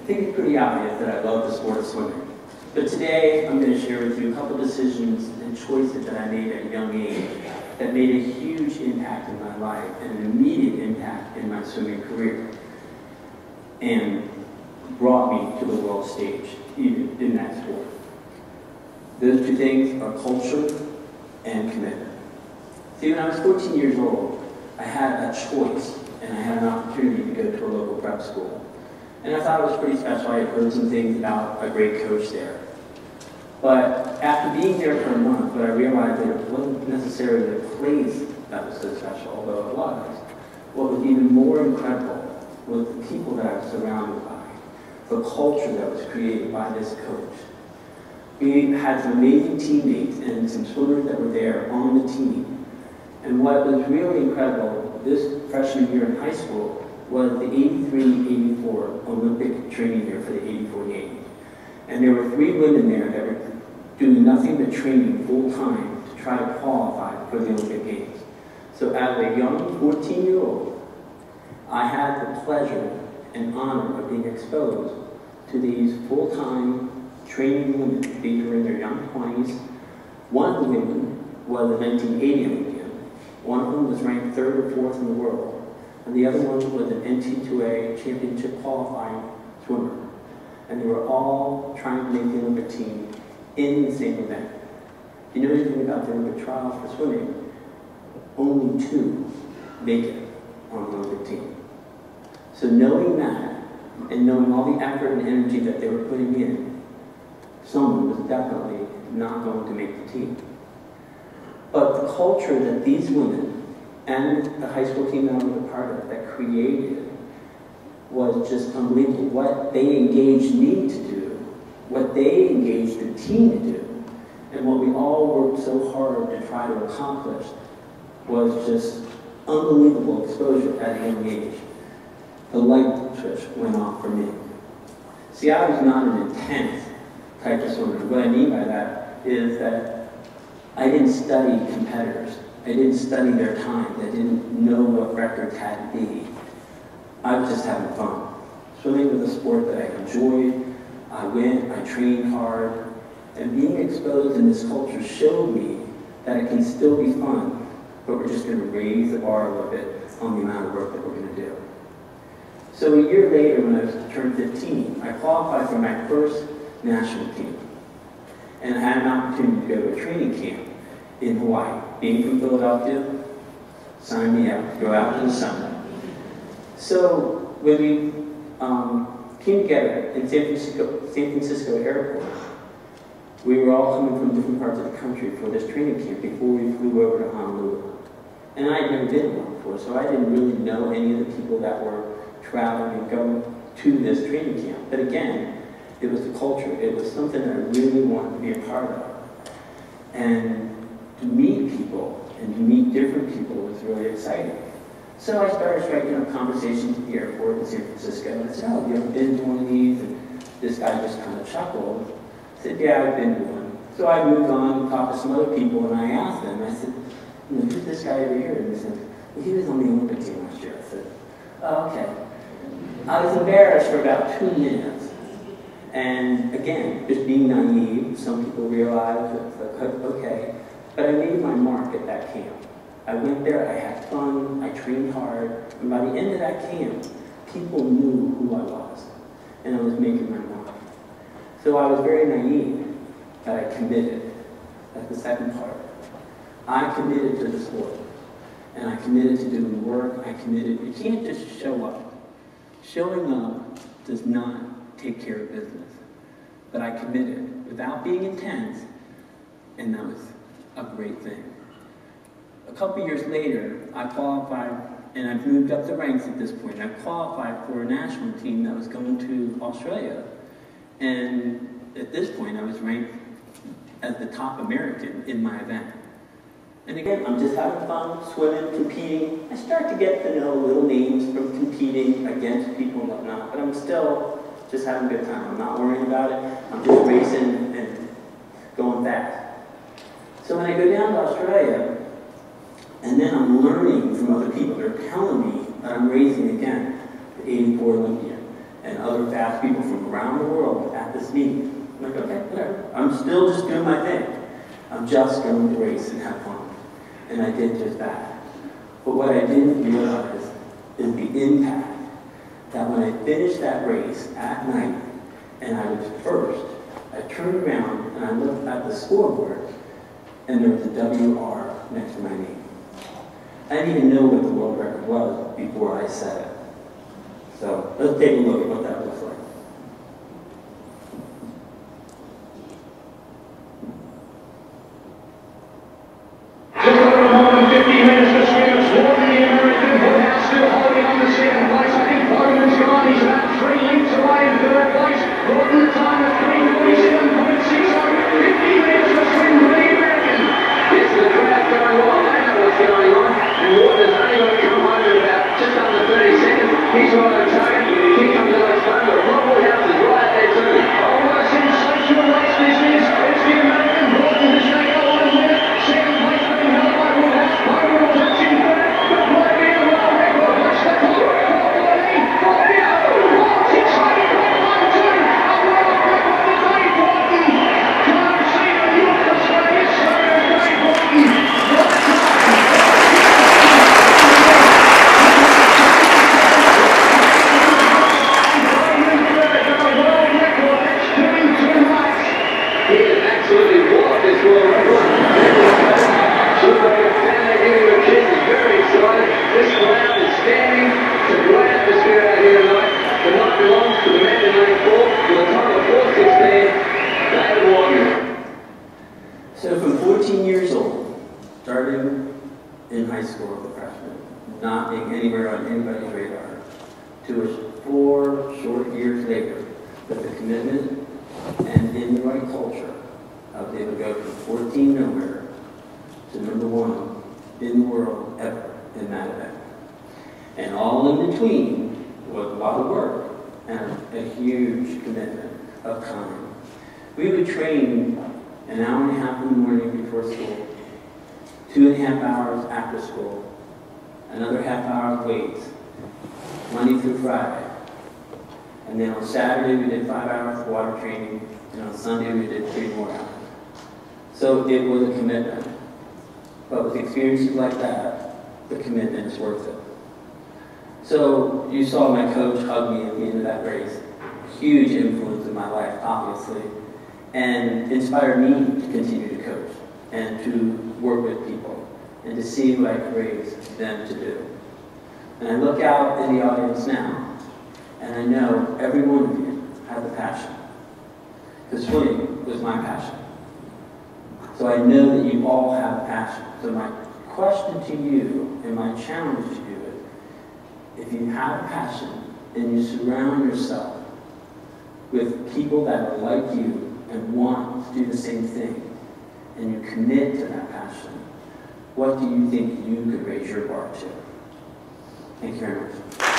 think it's pretty obvious that I love the sport of swimming. But today, I'm going to share with you a couple decisions and choices that I made at a young age that made a huge impact in my life and an immediate impact in my swimming career, and brought me to the world stage, even in that sport. Those two things are culture and commitment. See, when I was 14 years old, I had a choice, and I had an opportunity to go to a local prep school. And I thought it was pretty special. I had heard some things about a great coach there. But after being there for a month, what I realized that it wasn't necessarily the place that was so special, although it was. What was even more incredible was the people that I was surrounded by, the culture that was created by this coach. We had some amazing teammates and some swimmers that were there on the team. And what was really incredible this freshman year in high school was the 83-84 Olympic training year for the 84 Games. And there were 3 women there that were doing nothing but training full-time to try to qualify for the Olympic Games. So as a young 14-year-old, I had the pleasure and honor of being exposed to these full-time training women. These were in their young 20s. One of the women was a 1980 Olympian. One of them was ranked 3rd or 4th in the world. And the other one was an NT2A championship qualifying swimmer. And they were all trying to make the Olympic team in the same event. You know anything about the Olympic trials for swimming? Only 2 make it on the Olympic team. So knowing that, and knowing all the effort and energy that they were putting in, someone was definitely not going to make the team. But the culture that these women and the high school team that I was a part of that created was just unbelievable. What they engaged me to do, what they engaged the team to do, and what we all worked so hard to try to accomplish was just unbelievable exposure at a young age. The light switch went off for me. See, I was not an intense type of swimmer. What I mean by that is that I didn't study competitors. I didn't study their times. I didn't know what records had to be. I was just having fun. Swimming was a sport that I enjoyed. I went, I trained hard, and being exposed in this culture showed me that it can still be fun, but we're just going to raise the bar a little bit on the amount of work that we're going to do. So a year later, when I turned 15, I qualified for my first national team. And I had an opportunity to go to a training camp in Hawaii. Being from Philadelphia, sign me up, go out in the summer. So when we came together in San Francisco Airport, we were all coming from different parts of the country for this training camp before we flew over to Honolulu. And I had never been to one before, so I didn't really know any of the people that were traveling and going to this training camp. But again, it was the culture. It was something that I really wanted to be a part of. And to meet people and to meet different people was really exciting. So I started striking up conversations at the airport in San Francisco, and I said, oh, have you ever been to one of these? And this guy just kind of chuckled. I said, yeah, I've been to one. So I moved on and talked to some other people, and I asked them, I said, who's this guy over here? And they said, well, he was on the Olympic team last year. I said, oh, okay. I was embarrassed for about 2 minutes. And again, just being naive, some people realize that, okay. But I made my mark at that camp. I went there, I had fun, I trained hard, and by the end of that camp, people knew who I was, and I was making my mark. So I was very naive, but I committed. That's the second part. I committed to the sport, and I committed to doing work, I committed. You can't just show up. Showing up does not take care of business, but I committed without being intense, and that was a great thing. A couple years later, I qualified, and I've moved up the ranks at this point. I qualified for a national team that was going to Australia. And at this point, I was ranked as the top American in my event. And again, I'm just having fun, swimming, competing. I start to get to know little names from competing against people and whatnot, but I'm still just having a good time. I'm not worrying about it. I'm just racing and going fast. So when I go down to Australia, and then I'm learning from other people. They're telling me that I'm racing again, the 84 Olympian. and other fast people from around the world at this meeting. I'm like, okay, whatever. I'm still just doing my thing. I'm just going to race and have fun. And I did just that. But what I didn't realize is the impact that when I finished that race at night and I was first, I turned around and I looked at the scoreboard and there was a WR next to my name. I didn't even know what the world record was before I said it. So let's take a look at what that looks like. Just a little more than 50 minutes to swim. It's Wharton, the American, but now still holding on to second place. I think Bowman's gone. He's about 3 lengths away in third place. Wharton, the time of 3:47.60. 50 minutes to swim for the American. Yes, the crowd going wild. They know what's going on. And Wharton has only got to come home in about just under 30 seconds. He's right on target. Here comes Alex Bowman. Rob Woodhouse is right there too. Oh, what a sensational race this is. It's the American. Wharton has going to go on and win it. Second place being held by Woodhouse. Bowman will touch in third. But might be a world record. Watch the clock. 14 years old, starting in high school as a freshman, not being anywhere on anybody's radar, to 4 short years later, with the commitment and in the right culture, I was able to go from 14 nowhere to #1 in the world ever in that event. And all in between was a lot of work and a huge commitment of time. We would train an hour and a half in the morning before school, 2.5 hours after school, another half hour of weights, Monday through Friday. And then on Saturday we did 5 hours of water training, and on Sunday we did 3 more hours. So it was a commitment. But with experiences like that, the commitment is worth it. So you saw my coach hug me at the end of that race. Huge influence in my life, obviously, and inspired me to continue to coach and to work with people and to see what I could raise them to do. And I look out in the audience now, and I know every one of you has a passion, because swimming was my passion. So I know that you all have a passion. So my question to you and my challenge to you is, if you have a passion and you surround yourself with people that are like you and want to do the same thing, and you commit to that passion, what do you think you could raise your bar to? Thank you very much.